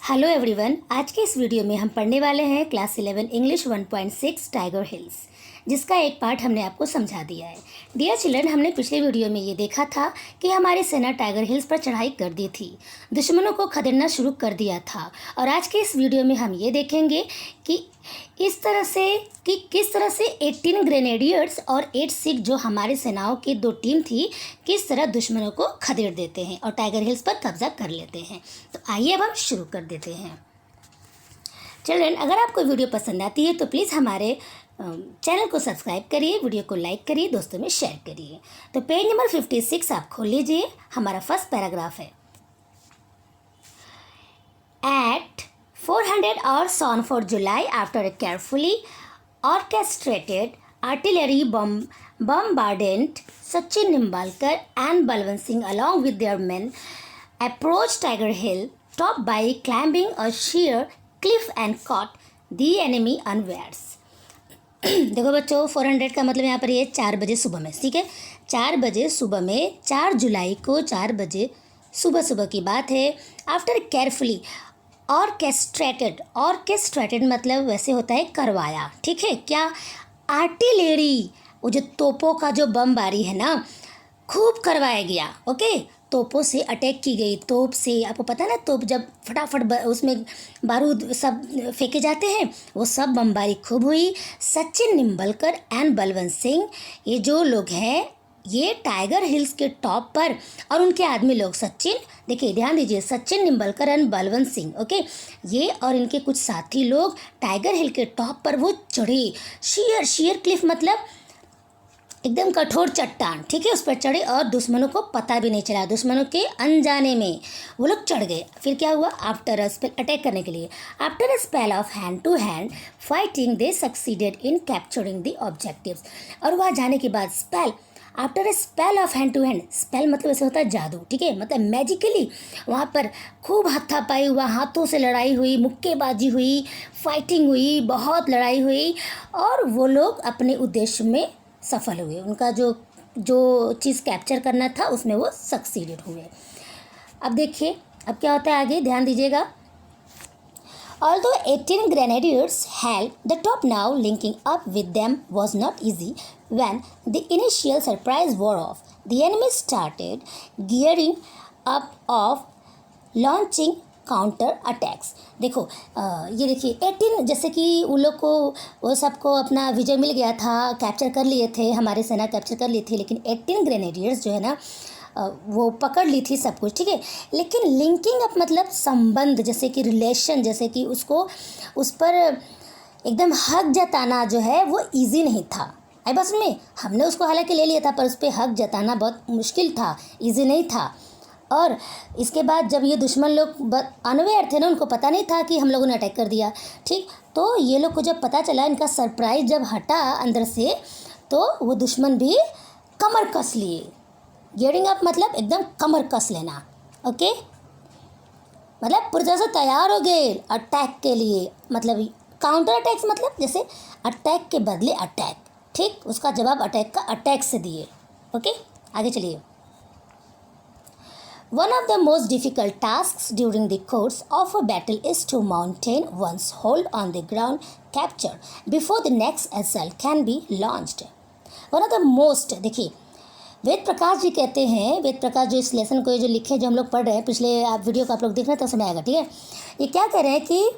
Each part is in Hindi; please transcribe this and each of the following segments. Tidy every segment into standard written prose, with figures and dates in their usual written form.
Hello everyone. आज के इस वीडियो में हम पढ़ने वाले हैं क्लास 11 इंग्लिश 1.6 टाइगर हिल्स, जिसका एक पार्ट हमने आपको समझा दिया है। डियर चिल्ड्रन, हमने पिछले वीडियो में ये देखा था कि हमारी सेना टाइगर हिल्स पर चढ़ाई कर दी थी, दुश्मनों को खदेड़ना शुरू कर दिया था। और आज के इस वीडियो में हम ये देखेंगे कि किस तरह से 18 ग्रेनेडियर्स और 8 सिख जो हमारी सेनाओं की दो टीम थी, किस तरह दुश्मनों को खदेड़ देते हैं और टाइगर हिल्स पर कब्जा कर लेते हैं। तो आइए अब हम शुरू कर देते हैं। चिल्ड्रन, अगर आपको वीडियो पसंद आती है तो प्लीज़ हमारे चैनल को सब्सक्राइब करिए, वीडियो को लाइक करिए, दोस्तों में शेयर करिए। तो पेज नंबर 56 आप खोल लीजिए। हमारा फर्स्ट पैराग्राफ है। At 400 hours on for July, after a carefully orchestrated artillery bombardment, Sachin Nimbalkar and Balwant Singh along with their men approached Tiger Hill, topped by climbing a sheer cliff and caught the enemy unawares. देखो बच्चों, 400 का मतलब यहाँ पर ये 4 बजे सुबह में, ठीक है। 4 बजे सुबह में, 4 जुलाई को 4 बजे सुबह की बात है। आफ्टर केयरफुली ऑर्केस्ट्रेटेड मतलब वैसे होता है करवाया, ठीक है। क्या? आर्टिलरी, वो जो तोपों का जो बमबारी है ना, खूब करवाया गया। ओके, तोपों से अटैक की गई। तोप से आपको पता है ना, तोप जब फटाफट उसमें बारूद सब फेंके जाते हैं, वो सब बमबारी खूब हुई। सचिन निम्बलकर एंड बलवंत सिंह, ये जो लोग हैं, ये टाइगर हिल्स के टॉप पर, और उनके आदमी लोग सचिन, देखिए ध्यान दीजिए, सचिन निम्बलकर एंड बलवंत सिंह, ओके, ये और इनके कुछ साथी लोग टाइगर हिल के टॉप पर वो चढ़े। शेयर क्लिफ मतलब एकदम कठोर चट्टान, ठीक है, उस पर चढ़े और दुश्मनों को पता भी नहीं चला, दुश्मनों के अनजाने में वो लोग चढ़ गए। फिर क्या हुआ? आफ्टर अ स्पेल, अटैक करने के लिए, after a spell of hand to hand fighting they succeeded in capturing the objectives. और वहाँ जाने के बाद spell, after a spell of hand to hand, spell मतलब ऐसे होता है जादू, ठीक है, मतलब मैजिकली वहाँ पर खूब हाथापाई हुआ, हाथों से लड़ाई हुई, मुक्केबाजी हुई, फाइटिंग हुई, बहुत लड़ाई हुई, और वो लोग अपने उद्देश्य में सफल हुए। उनका जो चीज़ कैप्चर करना था उसमें वो सक्सीडेड हुए। अब देखिए अब क्या होता है आगे, ध्यान दीजिएगा। Although 18 grenadiers held the top, now linking up with them was not easy. When the initial surprise wore off, the enemy started gearing up of launching counter attacks. देखो ये देखिए 18, जैसे कि उन लोग को वो सबको अपना विजय मिल गया था, कैप्चर कर लिए थे, हमारी सेना कैप्चर कर ली थी, लेकिन 18 ग्रेनेडियर्स जो है ना वो पकड़ ली थी सब कुछ, ठीक है। लेकिन लिंकिंग अप मतलब संबंध, जैसे कि रिलेशन, जैसे कि उसको उस पर एकदम हक जताना जो है वो इजी नहीं था। आई बस में हमने उसको हालांकि ले लिया था, पर उस पर हक जताना बहुत मुश्किल था, इजी नहीं था। और इसके बाद जब ये दुश्मन लोग अनअवेयर थे ना, उनको पता नहीं था कि हम लोगों ने अटैक कर दिया, ठीक। तो ये लोग को जब पता चला, इनका सरप्राइज जब हटा अंदर से, तो वो दुश्मन भी कमर कस लिए। गियरिंग अप मतलब एकदम कमर कस लेना, ओके, मतलब पूरी तरह से तैयार हो गए अटैक के लिए। मतलब काउंटर अटैक्स मतलब जैसे अटैक के बदले अटैक, ठीक, उसका जवाब अटैक का अटैक से दिए। ओके, आगे चलिए। One of the most difficult tasks during the course of a battle is to maintain one's hold on the ground captured before the next assault can be launched. One of the most, देखिए वेद प्रकाश जी कहते हैं, वेद प्रकाश जो इस लेसन को जो लिखे, जो हम लोग पढ़ रहे हैं, पिछले आप वीडियो को आप लोग देख रहे हैं तो समझ आएगा, ठीक है। ये क्या कह रहे हैं कि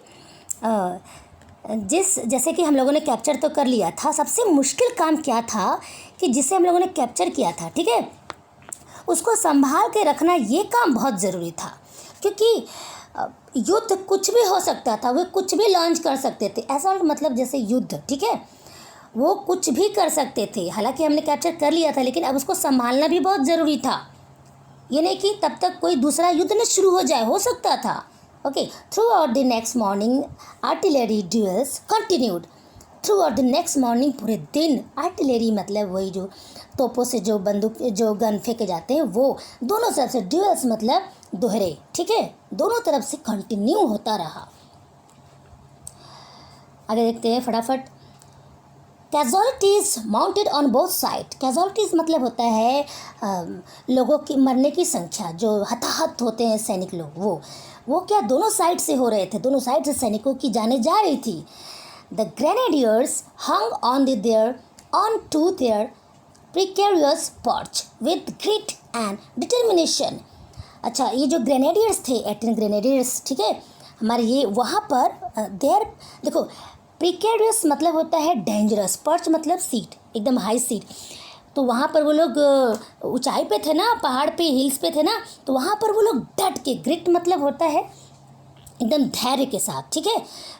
जैसे कि हम लोगों ने कैप्चर तो कर लिया था, सबसे मुश्किल काम क्या था कि जिसे हम लोगों ने कैप्चर किया था, ठीक है, उसको संभाल के रखना, ये काम बहुत ज़रूरी था। क्योंकि युद्ध कुछ भी हो सकता था, वो कुछ भी लॉन्च कर सकते थे। ऐसा मतलब जैसे युद्ध, ठीक है, वो कुछ भी कर सकते थे। हालांकि हमने कैप्चर कर लिया था, लेकिन अब उसको संभालना भी बहुत ज़रूरी था। ये नहीं कि तब तक कोई दूसरा युद्ध न शुरू हो जाए, हो सकता था। Okay, through out the next morning artillery duels continued. Through out the next morning, पूरे दिन, आर्टिलरी मतलब वही जो तोपों से जो बंदूक जो गन फेंके जाते हैं, वो दोनों तरफ से, ड्यूल्स मतलब दोहरे, ठीक है, दोनों तरफ से कंटिन्यू होता रहा। आगे देखते हैं फटाफट। Casualties mounted on both side. Casualties मतलब होता है लोगों की मरने की संख्या, जो हताहत होते हैं सैनिक लोग, वो क्या दोनों साइड से हो रहे थे, दोनों साइड से सैनिकों की जाने जा रही थी। The grenadiers hung on to their precarious perch with grit and determination. अच्छा, ये जो ग्रेनेडियर्स थे, 18 ग्रेनेडियर्स, ठीक है, हमारे ये वहाँ पर देयर, देखो प्रिकेरियस मतलब होता है डेंजरस, पर्च मतलब सीट, एकदम हाई सीट। तो वहाँ पर वो लोग ऊंचाई पे थे ना, पहाड़ पे, हिल्स पे थे ना, तो वहाँ पर वो लोग डट के, ग्रिट मतलब होता है एकदम धैर्य के साथ, ठीक है,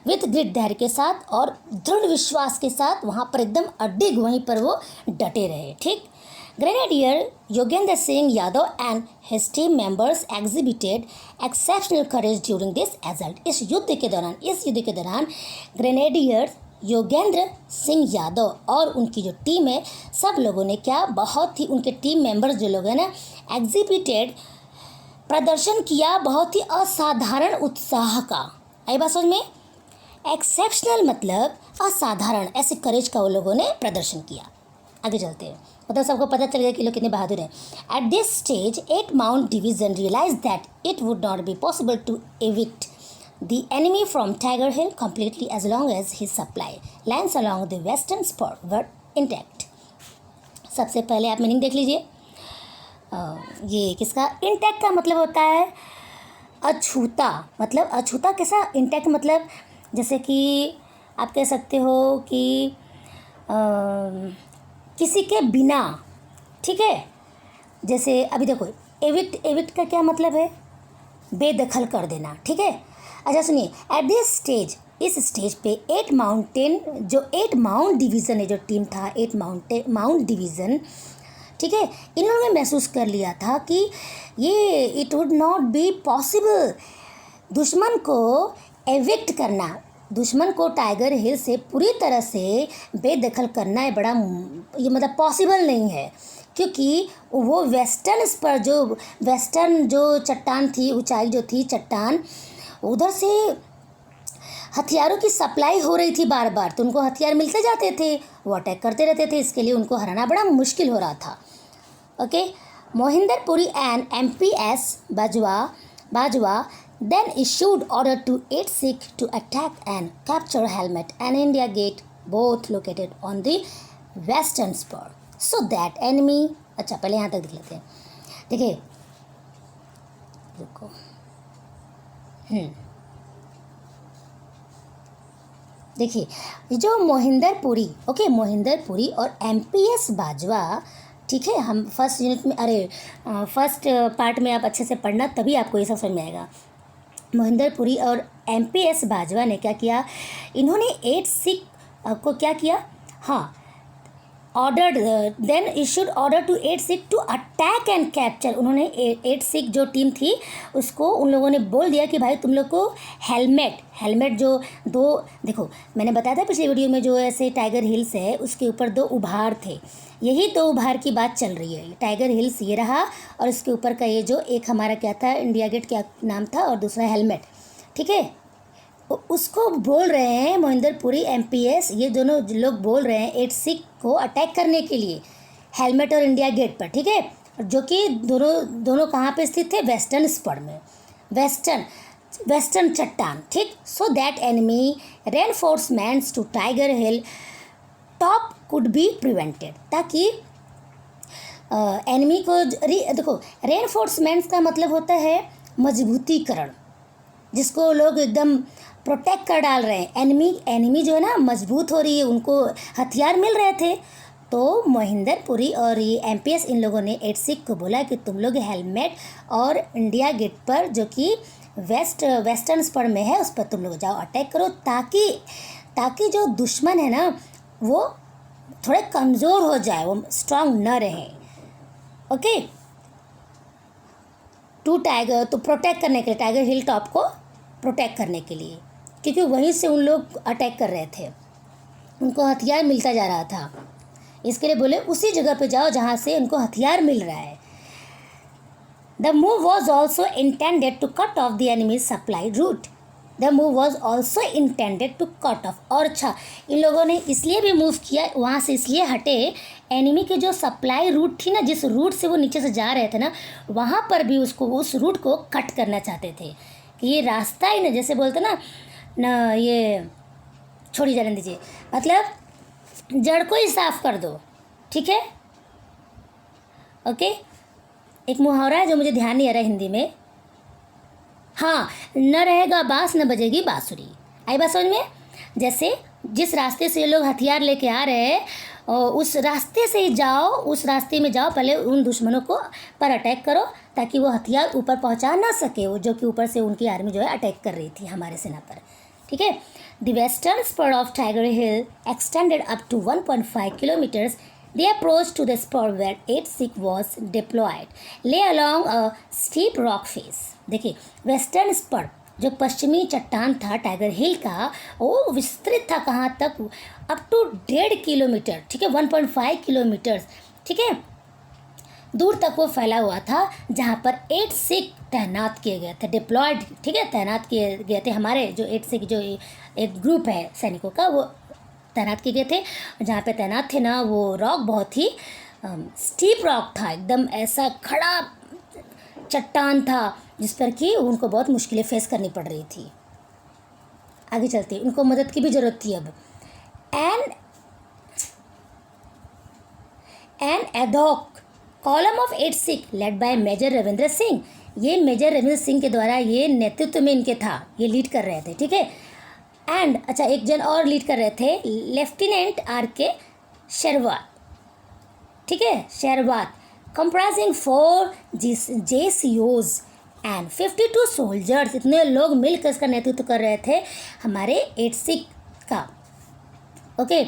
विथ ग्रिट, धैर्य के साथ और दृढ़ विश्वास के साथ वहाँ पर एकदम अडिग वहीं पर वो डटे रहे, ठीक। Grenadier Yogendra Singh Yadav and his team members exhibited exceptional courage during this assault. इस युद्ध के दौरान ग्रेनेडियर योगेंद्र सिंह यादव और उनकी जो टीम है, सब लोगों ने क्या, बहुत ही, उनके टीम मेंबर्स जो लोग हैं ना, एग्जिबिटेड, प्रदर्शन किया बहुत ही असाधारण उत्साह का। आई बात समझ में? एक्सेप्शनल मतलब असाधारण, ऐसे करेज का वो लोगों ने प्रदर्शन किया। आगे चलते हैं, मतलब सबको पता चल गया कि लोग कितने बहादुर हैं। At this stage 8 mount division realise that it would not be possible to evict the enemy from Tiger Hill completely as long as his supply lines along the western spur were intact। सबसे पहले आप मीनिंग देख लीजिए, ये किसका, इंटैक्ट का मतलब होता है अछूता, मतलब अछूता कैसा, इंटैक्ट मतलब जैसे कि आप कह सकते हो कि किसी के बिना, ठीक है। जैसे अभी देखो, एविक्ट का क्या मतलब है, बेदखल कर देना, ठीक है। अच्छा सुनिए, एट दिस स्टेज, इस स्टेज पे 8 माउंट डिवीज़न है, जो टीम था 8 माउंट डिवीज़न, ठीक है, इन लोगों ने महसूस कर लिया था कि ये it would not be possible, दुश्मन को एविक्ट करना, दुश्मन को टाइगर हिल से पूरी तरह से बेदखल करना है, बड़ा ये मतलब पॉसिबल नहीं है, क्योंकि वो वेस्टर्न जो चट्टान थी, ऊंचाई जो थी चट्टान, उधर से हथियारों की सप्लाई हो रही थी बार बार, तो उनको हथियार मिलते जाते थे, वो अटैक करते रहते थे, इसके लिए उनको हराना बड़ा मुश्किल हो रहा था। Okay, Mohinder Puri and MPS Bajwa then issued order to 8 Sikh to attack and capture Helmet and India Gate, both located on the western spur, so that enemy। अच्छा, पहले यहाँ तक देख लेते हैं, देखिए, रुको, देखिए, ये जो मोहिंदर पुरी और MPS बाजवा, ठीक है, हम फर्स्ट यूनिट में, फर्स्ट पार्ट में आप अच्छे से पढ़ना, तभी आपको ये सब समझ में आएगा। मोहिंदर पुरी और MPS बाजवा ने क्या किया, इन्होंने 8 सिख को क्या किया, हाँ, then issued order to 8 Sikh to attack and capture. उन्होंने 8 सिख जो टीम थी उसको, उन लोगों ने बोल दिया कि भाई तुम लोग को हेलमेट जो दो, देखो मैंने बताया था पिछले वीडियो में, जो ऐसे टाइगर हिल्स है उसके ऊपर 2 उभार थे, यही 2 उभार की बात चल रही है। टाइगर हिल्स ये रहा, और इसके ऊपर का ये जो एक हमारा क्या था, इंडिया गेट क्या नाम था, और दूसरा हेलमेट, ठीक है, उसको बोल रहे हैं मोहिंदर पुरी MPS, ये दोनों लोग बोल रहे हैं 8 सिख को अटैक करने के लिए हेलमेट और इंडिया गेट पर, ठीक है, जो कि दोनों कहाँ पे स्थित थे, वेस्टर्न स्पर में, वेस्टर्न चट्टान, ठीक। So that enemy reinforcements to Tiger Hill top could be prevented, ताकि एनिमी को, देखो रेनफोर्समेंट्स का मतलब होता है मजबूतीकरण, जिसको लोग एकदम प्रोटेक्ट कर डाल रहे हैं। एनिमी जो है ना मजबूत हो रही है, उनको हथियार मिल रहे थे, तो मोहिंदर पुरी और ये MPS इन लोगों ने 8 सिख को बोला कि तुम लोग हेलमेट और इंडिया गेट पर, जो कि वेस्टर्न स्पर में है, उस पर तुम लोग जाओ, अटैक करो, ताकि जो दुश्मन है ना वो थोड़े कमज़ोर हो जाए, वो स्ट्रांग न रहे। ओके, तो प्रोटेक्ट करने के लिए, टाइगर हिल टॉप को प्रोटेक्ट करने के लिए, क्योंकि वहीं से उन लोग अटैक कर रहे थे, उनको हथियार मिलता जा रहा था, इसके लिए बोले उसी जगह पे जाओ जहाँ से उनको हथियार मिल रहा है। The move was also intended to cut off the enemy supply route. और अच्छा, इन लोगों ने इसलिए भी मूव किया, वहाँ से इसलिए हटे, एनिमी के जो सप्लाई रूट थी ना, जिस रूट से वो नीचे से जा रहे थे ना, वहाँ पर भी उस रूट को कट करना चाहते थे। कि ये रास्ता ही ना, जैसे बोलते ना ये छोड़ी जाने दीजिए, मतलब जड़ को ही साफ कर दो, ठीक है। ओके, एक मुहावरा है जो मुझे ध्यान नहीं आ रहा हिंदी में। हाँ, न रहेगा बांस न बजेगी बांसुरी। आई बात समझ में? जैसे जिस रास्ते से ये लोग हथियार लेके आ रहे हैं और उस रास्ते से ही जाओ, उस रास्ते में जाओ, पहले उन दुश्मनों को पर अटैक करो ताकि वो हथियार ऊपर पहुंचा ना सके, वो जो कि ऊपर से उनकी आर्मी जो है अटैक कर रही थी हमारे सेना पर, ठीक है। The western spur of Tiger Hill extended up to 1.5 kilometres. The approach to the spot where 8 Sikh was deployed lay along a steep rock face. देखिए, वेस्टर्न स्पर जो पश्चिमी चट्टान था टाइगर हिल का, वो विस्तृत था कहाँ तक? अप टू 1.5 किलोमीटर, ठीक है, 1.5 किलोमीटर्स, ठीक है, दूर तक वो फैला हुआ था, जहाँ पर 8 सिख तैनात किए गए थे, डिप्लॉयड, ठीक है, तैनात किए गए थे। हमारे जो 8 सिख जो एक ग्रुप है सैनिकों का, वो तैनात किए गए थे। जहाँ पे तैनात थे ना, वो रॉक बहुत ही स्टीप रॉक था, एकदम ऐसा खड़ा चट्टान था जिस पर कि उनको बहुत मुश्किलें फेस करनी पड़ रही थी। आगे चलते उनको मदद की भी ज़रूरत थी अब। An ad hoc column of 8 Sikh led by major Ravindra Singh, ये मेजर रविंद्र सिंह के द्वारा ये नेतृत्व में इनके था, ये लीड कर रहे थे, ठीक है। एंड अच्छा, एक जन और लीड कर रहे थे, लेफ्टिनेंट RK शेरवात, ठीक है, शेरवात, कंप्राइजिंग 4 JCOs एंड 52 सोल्जर्स। इतने लोग मिलकर इसका नेतृत्व कर रहे थे हमारे 8 सिख का। ओके,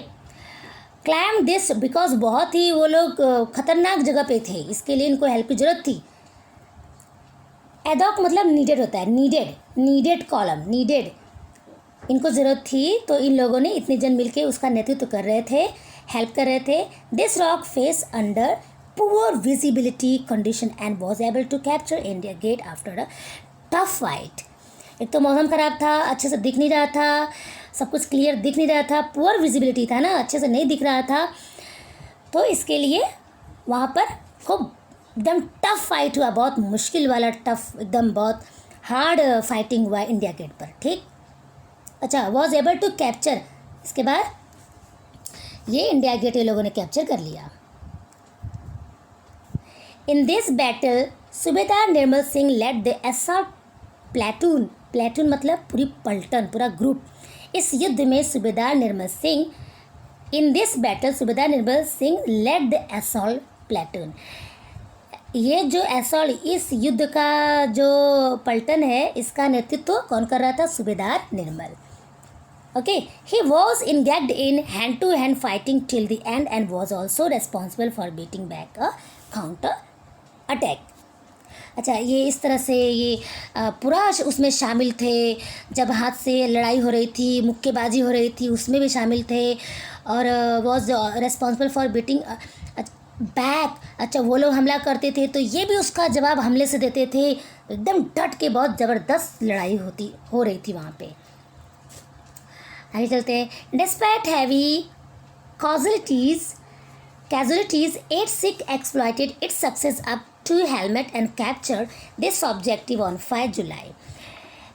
क्लाइम दिस बिकॉज बहुत ही वो लोग खतरनाक जगह पे थे, इसके लिए इनको हेल्प की जरूरत थी। एडॉक मतलब नीडेड होता है, नीडेड कॉलम, नीडेड, इनको ज़रूरत थी, तो इन लोगों ने इतने जन मिलके उसका नेतृत्व कर रहे थे, हेल्प कर रहे थे। This rock face under poor visibility condition and was able to capture India Gate after a tough fight. एक तो मौसम ख़राब था, अच्छे से दिख नहीं रहा था, सब कुछ क्लियर दिख नहीं रहा था, पुअर विजिबिलिटी था ना, अच्छे से नहीं दिख रहा था, तो इसके लिए वहाँ पर खूब एकदम टफ फाइट हुआ, बहुत मुश्किल वाला टफ, एकदम बहुत हार्ड फाइटिंग हुआ इंडिया गेट पर, ठीक। अच्छा, वॉज एबल टू कैप्चर, इसके बाद ये इंडिया गेट ये लोगों ने कैप्चर कर लिया। इन this battle Subedar Nirmal Singh led the assault platoon, platoon मतलब पूरी पलटन, पूरा ग्रुप। इस युद्ध में Subedar Nirmal Singh, in this battle Subedar Nirmal Singh led the assault platoon, ये जो असॉल्ट, इस युद्ध का जो पलटन है, इसका नेतृत्व कौन कर रहा था? सूबेदार निर्मल। Okay, he was engaged in hand-to-hand fighting till the end and was also responsible for beating back a counter attack. अच्छा, ये इस तरह से ये पूरा उसमें शामिल थे, जब हाथ से लड़ाई हो रही थी, मुक्केबाजी हो रही थी, उसमें भी शामिल थे, और was responsible for beating back. अच्छा, वो लोग हमला करते थे तो ये भी उसका जवाब हमले से देते थे, एकदम डट के, बहुत ज़बरदस्त लड़ाई हो रही थी वहाँ पे। आगे चलते हैं। Despite heavy casualties 8 Sikh exploited its success up to helmet and captured this objective on 5 July.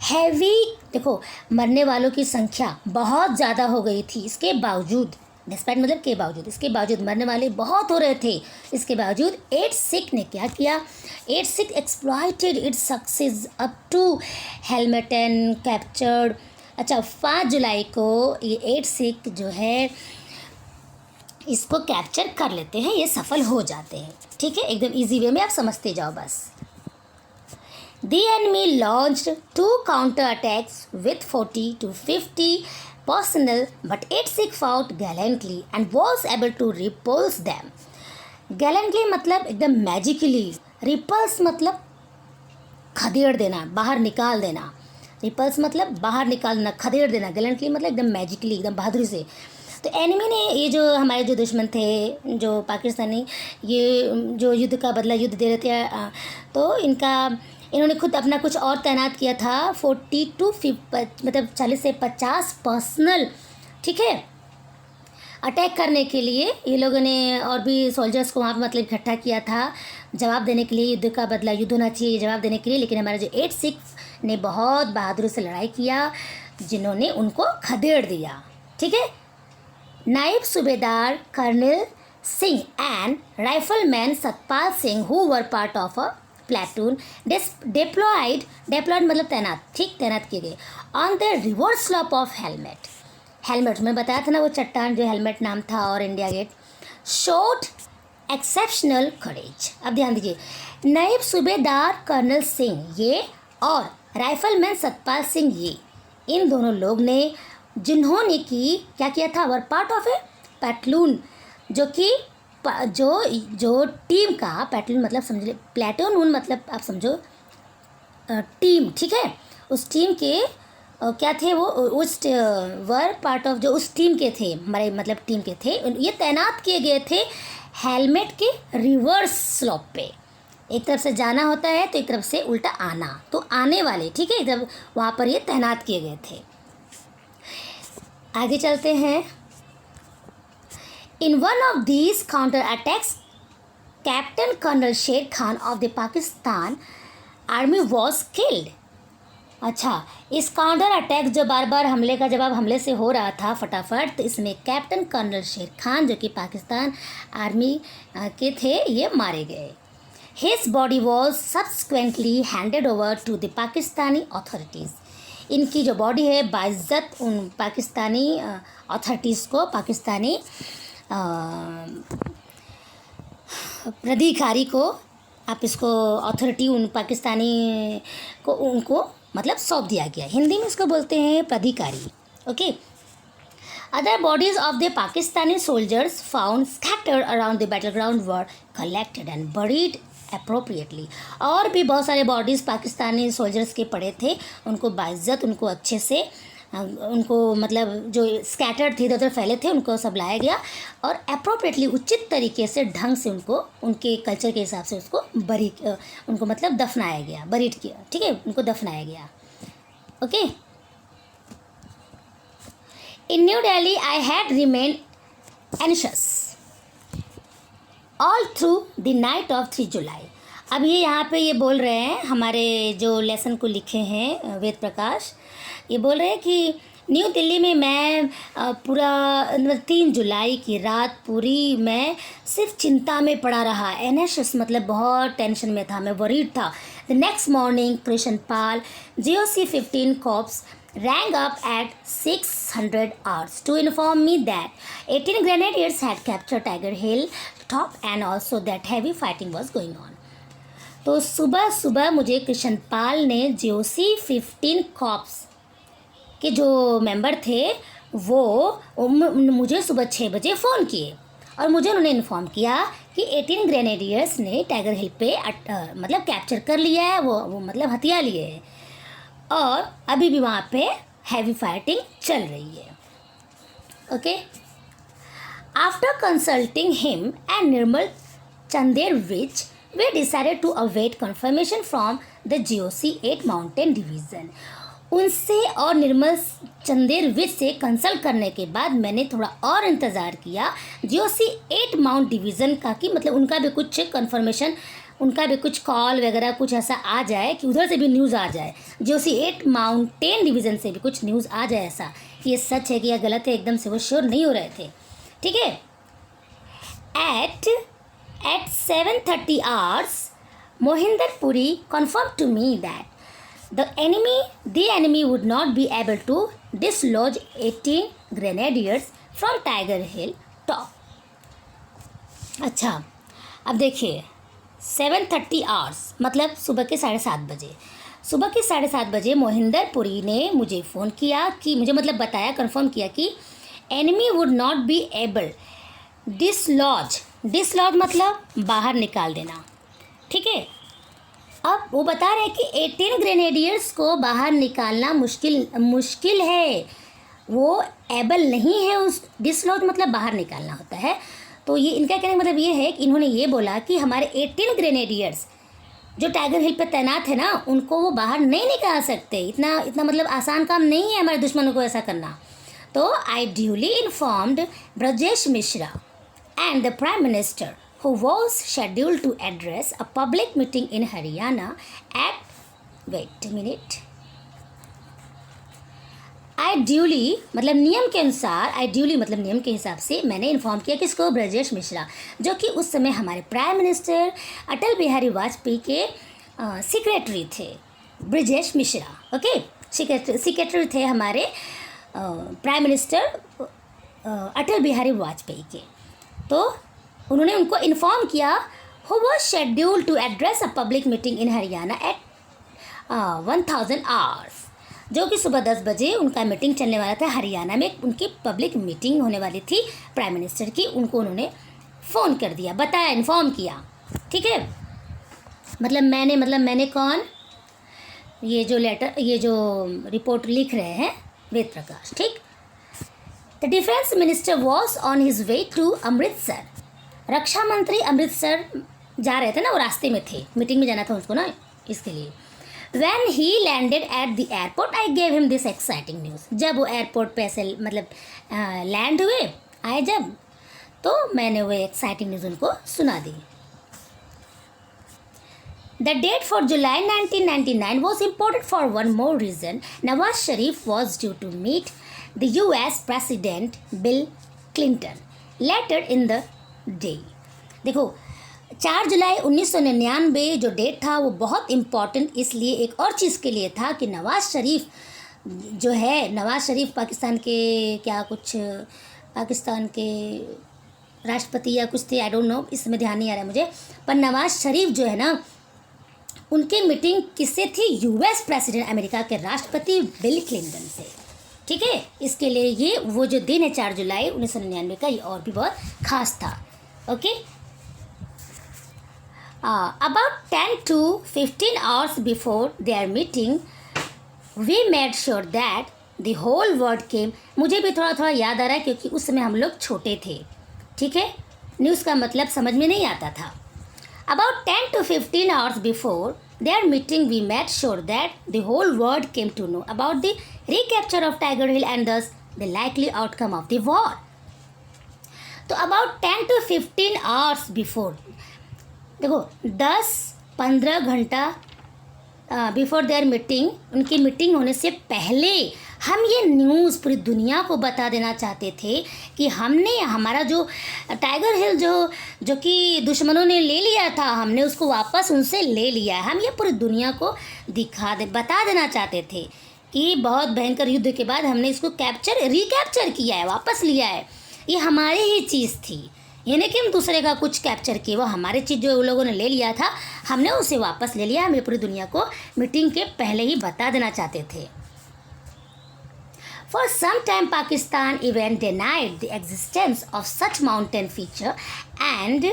Heavy, देखो, मरने वालों की संख्या बहुत ज़्यादा हो गई थी, इसके बावजूद, डिस्पाइट मतलब के बावजूद, इसके बावजूद मरने वाले बहुत हो रहे थे, इसके बावजूद 8 सिख ने क्या किया? 8 Sikh exploited its success up to Helmet and captured. अच्छा, 5 जुलाई को ये 8 सिख जो है इसको कैप्चर कर लेते हैं, ये सफल हो जाते हैं, ठीक है, एकदम इजी वे में आप समझते जाओ बस। The enemy launched 2 counter attacks with 40 to 50 personnel, but 8 Sikh fought gallantly and was able to repulse them. Gallantly मतलब एकदम मैजिकली, रिपल्स मतलब खदेड़ देना, बाहर निकाल देना, रिपल्स मतलब बाहर निकालना, खदेड़ देना, गैलेंटली मतलब एकदम मैजिकली, एकदम बहादुरी से। तो एनिमी ने, ये जो हमारे जो दुश्मन थे, जो पाकिस्तानी, ये जो युद्ध का बदला युद्ध दे रहे थे, तो इन्होंने खुद अपना कुछ और तैनात किया था, 40 to 50 मतलब 40 से 50 पर्सनल, ठीक है, अटैक करने के लिए ये लोगों ने और भी सोल्जर्स को वहाँ पर मतलब इकट्ठा किया था, जवाब देने के लिए, युद्ध का बदला युद्ध होना चाहिए जवाब देने के लिए। लेकिन हमारे जो 8 सिख ने बहुत बहादुरी से लड़ाई किया, जिन्होंने उनको खदेड़ दिया। ठीक है। Naib Subedar Karnail Singh and rifleman Satpal Singh who were part of a platoon deployed मतलब तैनात, ठीक, तैनात किए गए on the river slope of Helmet में बताया था ना वो चट्टान जो हेलमेट नाम था, और इंडिया गेट, शोड एक्सेप्शनल करेज। अब ध्यान दीजिए, नायब सूबेदार कर्नल सिंह ये और राइफलमैन सतपाल सिंह ये, इन दोनों लोग ने, जिन्होंने कि क्या किया था, वर पार्ट ऑफ ए पैटलून, जो कि जो टीम का, पैटलून मतलब समझ, प्लेटून मतलब आप समझो टीम, ठीक है, उस टीम के क्या थे वो, उस वर पार्ट ऑफ, जो उस टीम के थे, हमारे मतलब टीम के थे, ये तैनात किए गए थे हेलमेट के रिवर्स स्लोप पे। एक तरफ से जाना होता है तो एक तरफ से उल्टा आना, तो आने वाले, ठीक है, जब वहाँ पर ये तैनात किए गए थे। आगे चलते हैं। In one of these counter attacks captain colonel Sher Khan of the Pakistan army was killed. अच्छा, इस काउंटर अटैक जो बार बार हमले का जवाब हमले से हो रहा था फटाफट, तो इसमें कैप्टन कर्नल शेर खान जो कि पाकिस्तान आर्मी के थे, ये मारे गए। His body was subsequently handed over to the Pakistani authorities. इनकी जो बॉडी है बाइज्जत उन पाकिस्तानी अथॉरिटीज़ को, पाकिस्तानी प्राधिकारी को, आप इसको अथॉरिटी, उन पाकिस्तानी को उनको मतलब सौंप दिया गया। हिंदी में इसको बोलते हैं प्राधिकारी। Okay. Other bodies of the Pakistani soldiers found scattered around the battle ground were collected and buried appropriately. और भी बहुत सारे बॉडीज़ पाकिस्तानी सोल्जर्स के पड़े थे, उनको बाइज्जत, उनको अच्छे से, उनको मतलब जो स्कैटर्ड थे, इधर उधर फैले थे, उनको सब लाया गया और अप्रोप्रिएटली, उचित तरीके से, ढंग से उनको, उनके कल्चर के हिसाब से उसको उनको मतलब दफनाया गया, बरीड किया, ठीक है, उनको दफनाया गया। Okay. In new Delhi I had remain anxious all through the night of 3 जुलाई। अब ये यहाँ पे ये बोल रहे हैं, हमारे जो लेसन को लिखे हैं वेद प्रकाश, ये बोल रहे हैं कि न्यू दिल्ली में मैं पूरा 3 जुलाई की रात पूरी मैं सिर्फ चिंता में पड़ा रहा। एनएशएस मतलब बहुत टेंशन में था, मैं वरीड था। The next morning Krishnapal GOC 15 corps rang up at 600 hours to inform me that 18 grenadiers had captured Tiger Hill top and also that heavy fighting was going on. तो सुबह सुबह मुझे कृष्णपाल ने GOC 15 कॉप्स के जो मेंबर थे वो मुझे सुबह 6 बजे फ़ोन किए और मुझे उन्होंने इन्फॉर्म किया कि 18 ग्रेनेडियर्स ने टाइगर हिल पे मतलब कैप्चर कर लिया है, वो मतलब हथियार लिए हैं और अभी भी वहाँ पे हैवी फाइटिंग चल रही है। Okay. After consulting him and Nirmal चंदेरविच way decided to await confirmation from the GOC 8 mountain division. उनसे और निर्मल चंदेरविच से कंसल्ट करने के बाद मैंने थोड़ा और इंतज़ार किया GOC 8 माउंट डिवीज़न का, कि मतलब उनका भी कुछ कंफर्मेशन, उनका भी कुछ कॉल वगैरह कुछ ऐसा आ जाए कि उधर से भी न्यूज़ आ जाए, GOC 8 माउंटेन डिवीज़न से भी कुछ न्यूज़ आ जाए ऐसा कि ये सच है कि यह गलत है, एकदम से वो श्योर नहीं हो रहे थे। ठीक है। At 7:30 hours Mohinder Puri confirmed to me that the enemy would not be able to dislodge 18 grenadiers from Tiger Hill top. अच्छा, अब देखिए 7:30 hours मतलब सुबह के 7:30 बजे, सुबह के 7:30 बजे मोहिंदर पुरी ने मुझे फ़ोन किया कि मुझे मतलब बताया, कंफर्म किया कि enemy would not be able dislodge मतलब बाहर निकाल देना। ठीक है। अब वो बता रहे हैं कि 18 ग्रेनेडियर्स को बाहर निकालना मुश्किल है, वो एबल नहीं है, उस डिसलॉज मतलब बाहर निकालना होता है। तो ये इनका कहने का मतलब ये है कि इन्होंने ये बोला कि हमारे 18 ग्रेनेडियर्स जो टाइगर हिल पर तैनात है ना, उनको वो बाहर नहीं निकाल सकते, इतना मतलब आसान काम नहीं है हमारे दुश्मनों को ऐसा करना। तो I duly informed Brajesh Mishra and the prime minister who was scheduled to address a public meeting in Haryana at, wait a minute, duly मतलब नियम के अनुसार, आई ड्यूली मतलब नियम के हिसाब से मैंने इन्फॉर्म किया किसको, ब्रजेश मिश्रा, जो कि उस समय हमारे प्राइम मिनिस्टर अटल बिहारी वाजपेयी के सेक्रेटरी थे, ब्रजेश मिश्रा। ओके, सेक्रेटरी थे हमारे प्राइम मिनिस्टर अटल बिहारी वाजपेयी के। तो उन्होंने उनको इन्फॉर्म किया who was scheduled to address a public meeting in Haryana at 1000 hours, जो कि सुबह 10 बजे उनका मीटिंग चलने वाला था। हरियाणा में उनकी पब्लिक मीटिंग होने वाली थी प्राइम मिनिस्टर की। उनको उन्होंने फ़ोन कर दिया, बताया, इन्फॉर्म किया। ठीक है, मतलब मैंने कौन, ये जो लेटर, ये जो रिपोर्ट लिख रहे हैं वेद प्रकाश। ठीक, the defence minister was on his way to Amritsar. रक्षा मंत्री अमृतसर जा रहे थे ना, वो रास्ते में थे, मीटिंग में जाना था उसको ना, इसके लिए। When he landed at the airport, I gave him this exciting news. जब वो एयरपोर्ट पे ऐसे मतलब लैंड हुए, आए जब, तो मैंने वो एक्साइटिंग न्यूज़ उनको सुना दी। The date for July 1999 was important for one more reason. Nawaz Sharif was due to meet the US President Bill Clinton later in the day. देखो, 4 जुलाई 1999 जो डेट था वो बहुत इम्पॉर्टेंट इसलिए, एक और चीज़ के लिए था कि नवाज़ शरीफ जो है, नवाज़ शरीफ पाकिस्तान के क्या कुछ, पाकिस्तान के राष्ट्रपति या कुछ थे, आई डोंट नो, इसमें ध्यान नहीं आ रहा है मुझे, पर नवाज़ शरीफ जो है ना, उनकी मीटिंग किससे थी, यूएस प्रेसिडेंट अमेरिका के राष्ट्रपति बिल क्लिंटन से। ठीक है, इसके लिए ये वो जो दिन है 4 जुलाई 1999 का, ये और भी बहुत खास था। Okay, about 10 to 15 hours before their meeting, we made sure that the whole world came. मुझे भी थोड़ा थोड़ा याद आ रहा है क्योंकि उस समय हम लोग छोटे थे। ठीक है, न्यूज़ का मतलब समझ में नहीं आता था। About 10 to 15 hours before their meeting, we made sure that the whole world came to know about the recapture of Tiger Hill and thus the likely outcome of the war. तो about 10 to 15 hours before, देखो 10-15 घंटा बिफोर देयर मीटिंग, उनकी मीटिंग होने से पहले हम ये न्यूज़ पूरी दुनिया को बता देना चाहते थे कि हमने हमारा जो टाइगर हिल जो कि दुश्मनों ने ले लिया था, हमने उसको वापस उनसे ले लिया है। हम ये पूरी दुनिया को बता देना चाहते थे कि बहुत भयंकर युद्ध के बाद हमने इसको रिकैप्चर किया है, वापस लिया है। ये हमारी ही चीज़ थी, ये नहीं कि हम दूसरे का कुछ कैप्चर किए, वो हमारी चीज़ जो उन लोगों ने ले लिया था, हमने उसे वापस ले लिया। हम ये पूरी दुनिया को मीटिंग के पहले ही बता देना चाहते थे। For some time, Pakistan even denied the existence of such mountain feature and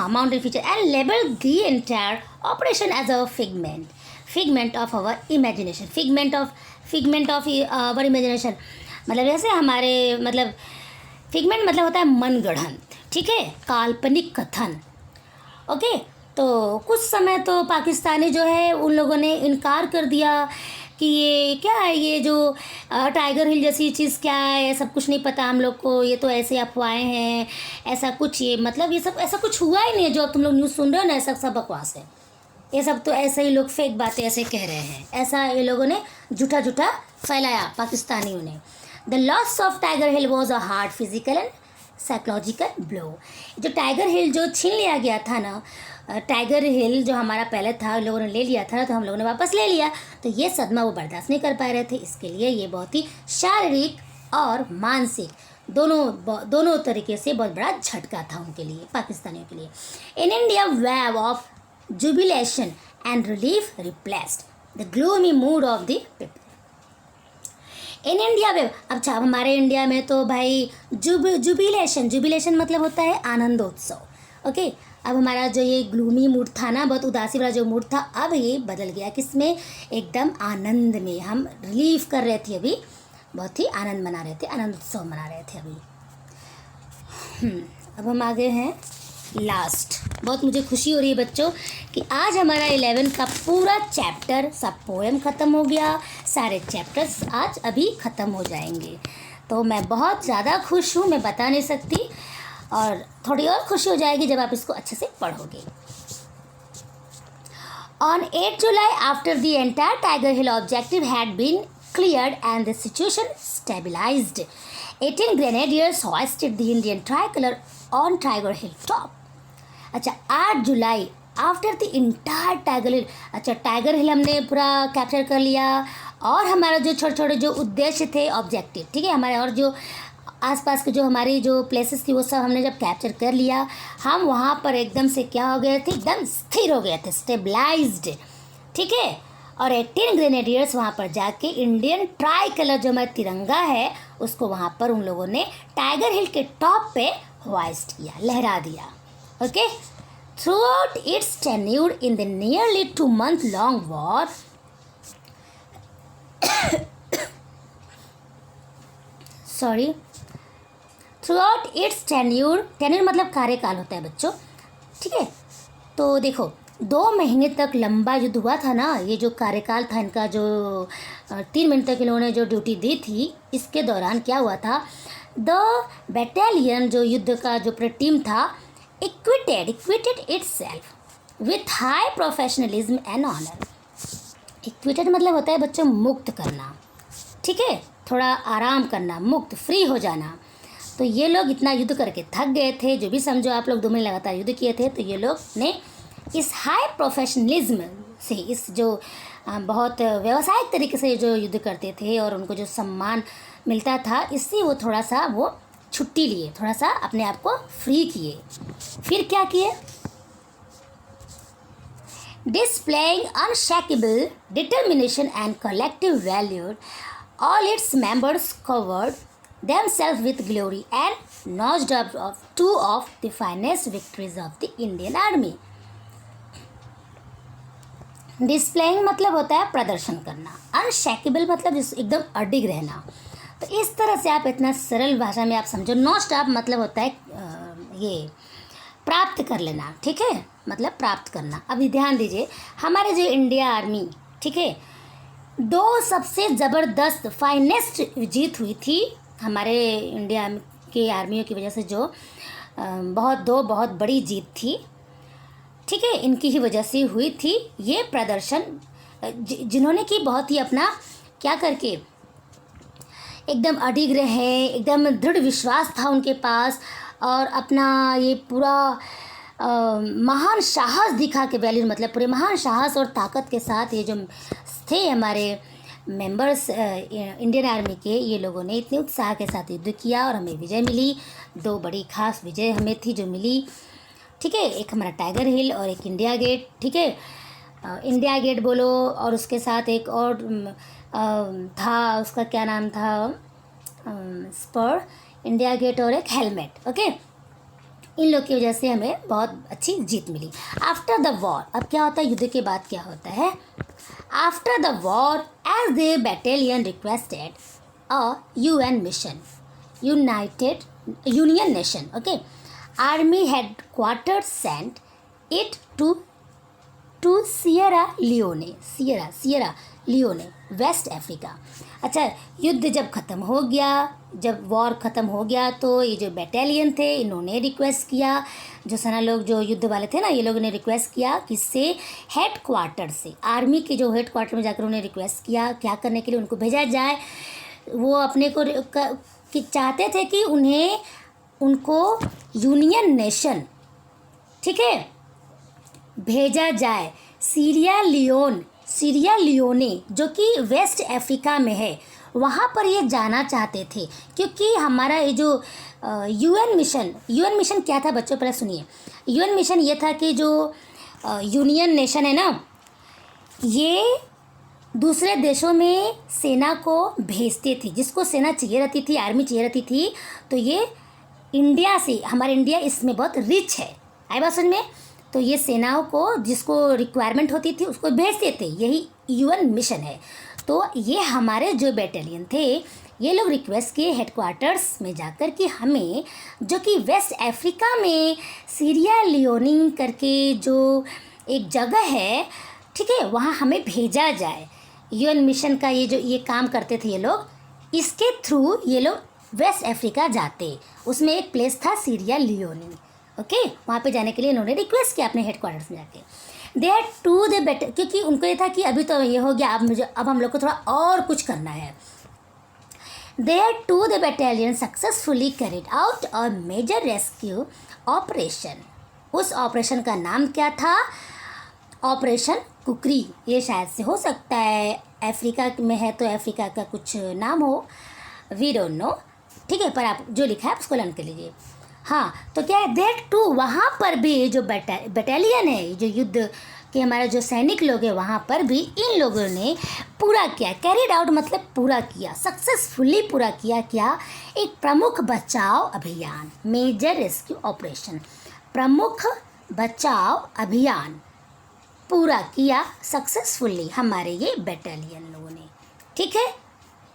mountain feature and labeled the entire operation as a figment of our imagination. Figment of our imagination मतलब जैसे हमारे मतलब फिगमेंट मतलब होता है मनगढ़ंत। ठीक है, काल्पनिक कथन। ओके, तो कुछ समय तो पाकिस्तानी जो है उन लोगों ने इनकार कर दिया कि ये क्या है, ये जो टाइगर हिल जैसी चीज़ क्या है, सब कुछ नहीं पता हम लोग को, ये तो ऐसे अफवाहें हैं, ऐसा कुछ, ये मतलब ये सब ऐसा कुछ हुआ ही नहीं है, जो तुम लोग न्यूज़ सुन रहे हो ना, ऐसा सब बकवास है, ये सब तो ऐसे ही लोग फेक बातें ऐसे कह रहे हैं, ऐसा ये लोगों ने झूठा फैलाया पाकिस्तानियों ने। The loss of Tiger hill was a hard physical and psychological blow. जो टाइगर हिल जो छीन लिया गया था ना, टाइगर हिल जो हमारा पहले था, लोगों ने ले लिया था, तो हम लोगों ने वापस ले लिया, तो ये सदमा वो बर्दाश्त नहीं कर पा रहे थे। इसके लिए ये बहुत ही शारीरिक और मानसिक दोनों तरीके से बहुत बड़ा झटका था उनके लिए, पाकिस्तानियों के लिए। In India wave of jubilation and relief replaced the gloomy mood off the people. In India wave, अच्छा हमारे इंडिया में तो भाई जुबिलेशन मतलब होता है आनंदोत्सव। ओके, अब हमारा जो ये ग्लूमी मूड था ना, बहुत उदासी वाला जो मूड था, अब ये बदल गया किसमें, एकदम आनंद में। हम रिलीफ कर रहे थे, अभी बहुत ही आनंद मना रहे थे, आनंद उत्सव मना रहे थे अभी। अब हम आगे हैं लास्ट। बहुत मुझे खुशी हो रही है बच्चों कि आज हमारा 11 का पूरा चैप्टर, सब पोएम ख़त्म हो गया, सारे चैप्टर्स आज अभी ख़त्म हो जाएंगे। तो मैं बहुत ज़्यादा खुश हूँ, मैं बता नहीं सकती, और थोड़ी और खुशी हो जाएगी जब आप इसको अच्छे से पढ़ोगे। On 8 July, after the entire Tiger Hill objective had been cleared and the situation stabilized. 18 grenadiers hoisted the Indian tricolor on Tiger Hill top. अच्छा 8 जुलाई आफ्टर द इंटायर टाइगर हिल, अच्छा टाइगर हिल हमने पूरा कैप्चर कर लिया और हमारा जो छोटे छोटे जो उद्देश्य थे ऑब्जेक्टिव, ठीक है, हमारे और जो आसपास के जो हमारी जो प्लेसेस थी वो सब हमने जब कैप्चर कर लिया, हम वहाँ पर एकदम से क्या हो गए थे, एकदम स्थिर हो गए थे, स्टेबलाइज्ड, ठीक है। और 18 ग्रेनेडियर्स वहाँ पर जाके इंडियन ट्राई कलर जो हमारा तिरंगा है उसको वहाँ पर उन लोगों ने टाइगर हिल के टॉप पे होइस्ट किया, लहरा दिया, okay. Throughout its tenure in the nearly 2-month-long war, throughout its tenure मतलब कार्यकाल होता है बच्चों, ठीक है। तो देखो 2 महीने तक लंबा युद्ध हुआ था ना, ये जो कार्यकाल था इनका, जो 3 महीने तक इन्होंने जो ड्यूटी दी थी, इसके दौरान क्या हुआ था, द बटालियन जो युद्ध का जो पूरा टीम था equated itself with high professionalism and honor. Equated मतलब होता है बच्चों मुक्त करना, ठीक है, थोड़ा आराम करना, मुक्त, फ्री हो जाना। तो ये लोग इतना युद्ध करके थक गए थे, जो भी समझो आप लोग 2 महीने लगातार युद्ध किए थे, तो ये लोग ने इस हाई प्रोफेशनलिज्म से, इस जो बहुत व्यावसायिक तरीके से जो युद्ध करते थे और उनको जो सम्मान मिलता था, इससे वो थोड़ा सा वो छुट्टी लिए, थोड़ा सा अपने आप को फ्री किए। फिर क्या किए, displaying unshakable determination and collective value, all its members covered themselves with glory and notched up of 2 of the finest victories of the Indian Army. Displaying मतलब होता है प्रदर्शन करना, अनशेकेबल मतलब एकदम अडिग रहना। तो इस तरह से आप इतना सरल भाषा में आप समझो। नो स्टॉप मतलब होता है ये प्राप्त कर लेना, ठीक है, मतलब प्राप्त करना। अभी ध्यान दीजिए, हमारे जो इंडिया आर्मी, ठीक है, 2 सबसे ज़बरदस्त फाइनेस्ट जीत हुई थी हमारे इंडिया के आर्मियों की वजह से, जो 2 बहुत बड़ी जीत थी, ठीक है, इनकी ही वजह से हुई थी ये प्रदर्शन, जिन्होंने कि बहुत ही अपना क्या करके एकदम अडिग रहे, एकदम दृढ़ विश्वास था उनके पास, और अपना ये पूरा महान साहस दिखा के, वैल्यू मतलब पूरे महान साहस और ताकत के साथ ये जो थे हमारे मेंबर्स इंडियन आर्मी के, ये लोगों ने इतने उत्साह के साथ युद्ध किया और हमें विजय मिली। 2 बड़ी खास विजय हमें थी जो मिली, ठीक है, एक हमारा टाइगर हिल और एक इंडिया गेट, ठीक है, इंडिया गेट बोलो, और उसके साथ एक और था, उसका क्या नाम था, स्पर, इंडिया गेट और एक हेलमेट, ओके। इन लोग की वजह से हमें बहुत अच्छी जीत मिली। आफ्टर द वॉर, अब क्या होता है, युद्ध के बाद क्या होता है, after the war as the battalion requested a UN mission, union nation, okay, army headquarter sent it to Sierra Leone West Africa. अच्छा, युद्ध जब ख़त्म हो गया, जब वॉर ख़त्म हो गया, तो ये जो बटालियन थे इन्होंने रिक्वेस्ट किया, जो सेना लोग जो युद्ध वाले थे ना, ये लोगों ने रिक्वेस्ट किया किससे, हेड क्वार्टर से, आर्मी के जो हेड क्वार्टर में जाकर उन्हें रिक्वेस्ट किया क्या करने के लिए, उनको भेजा जाए। वो अपने को चाहते थे कि उनको यूनियन नेशन, ठीक है, भेजा जाए। सीरिया लियोने जो कि वेस्ट अफ्रीका में है, वहाँ पर ये जाना चाहते थे, क्योंकि हमारा ये जो UN मिशन क्या था बच्चों, पहले सुनिए। UN मिशन ये था कि जो यूनियन नेशन है ना, ये दूसरे देशों में सेना को भेजते थे, जिसको सेना चाहिए रहती थी, आर्मी चाहिए रहती थी, तो ये इंडिया से, हमारा इंडिया इसमें बहुत रिच है, आई बात समझ में, तो ये सेनाओं को जिसको रिक्वायरमेंट होती थी उसको भेजते थे, यही UN मिशन है। तो ये हमारे जो बटालियन थे, ये लोग रिक्वेस्ट किए हेडक्वार्टर्स में जाकर कि हमें, जो कि वेस्ट अफ्रीका में सीरिया लियोनी करके जो एक जगह है, ठीक है, वहाँ हमें भेजा जाए। UN मिशन का ये काम करते थे ये लोग, इसके थ्रू ये लोग वेस्ट अफ्रीका जाते, उसमें एक प्लेस था सीरिया लियोनी, ओके, वहाँ पे जाने के लिए इन्होंने रिक्वेस्ट किया अपने हेडक्वार्टर्स में जाके। दे हैड टू द बेट, क्योंकि उनको ये था कि अभी तो ये हो गया, अब हम लोग को थोड़ा और कुछ करना है। There too the battalion successfully carried out a major rescue operation. उस ऑपरेशन का नाम क्या था? ऑपरेशन कुकरी। ये शायद से हो सकता है अफ्रीका में है तो अफ्रीका का कुछ नाम हो, वी डोंट नो, ठीक है, पर आप जो लिखा है उसको लर्न कर लीजिए। हाँ, तो क्या है, देट टू, वहाँ पर भी जो बटालियन है, जो युद्ध के हमारे जो सैनिक लोग हैं, वहाँ पर भी इन लोगों ने पूरा किया। कैरिड आउट मतलब पूरा किया, सक्सेसफुली पूरा किया। क्या? एक प्रमुख बचाव अभियान, मेजर रेस्क्यू ऑपरेशन, प्रमुख बचाव अभियान पूरा किया सक्सेसफुली हमारे ये बटालियन लोगों ने, ठीक है।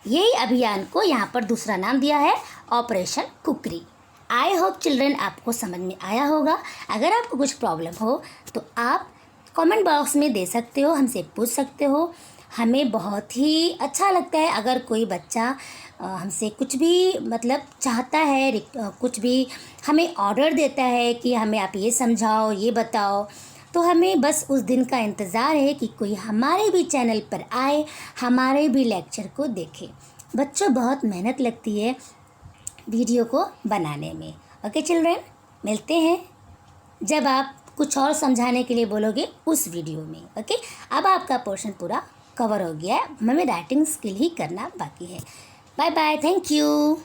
यही अभियान को यहाँ पर दूसरा नाम दिया है operation cookery. I hope children आपको समझ में आया होगा। अगर आपको कुछ प्रॉब्लम हो तो आप कमेंट बॉक्स में दे सकते हो, हमसे पूछ सकते हो। हमें बहुत ही अच्छा लगता है अगर कोई बच्चा हमसे कुछ भी मतलब चाहता है, कुछ भी हमें ऑर्डर देता है कि हमें आप ये समझाओ, ये बताओ, तो हमें बस उस दिन का इंतज़ार है कि कोई हमारे भी चैनल पर आए, हमारे भी लेक्चर को देखे। बच्चों, बहुत मेहनत लगती है वीडियो को बनाने में। ओके चिल्ड्रन, मिलते हैं जब आप कुछ और समझाने के लिए बोलोगे उस वीडियो में। ओके, अब आपका पोर्शन पूरा कवर हो गया है, हमें राइटिंग स्किल ही करना बाकी है। Bye bye, thank you.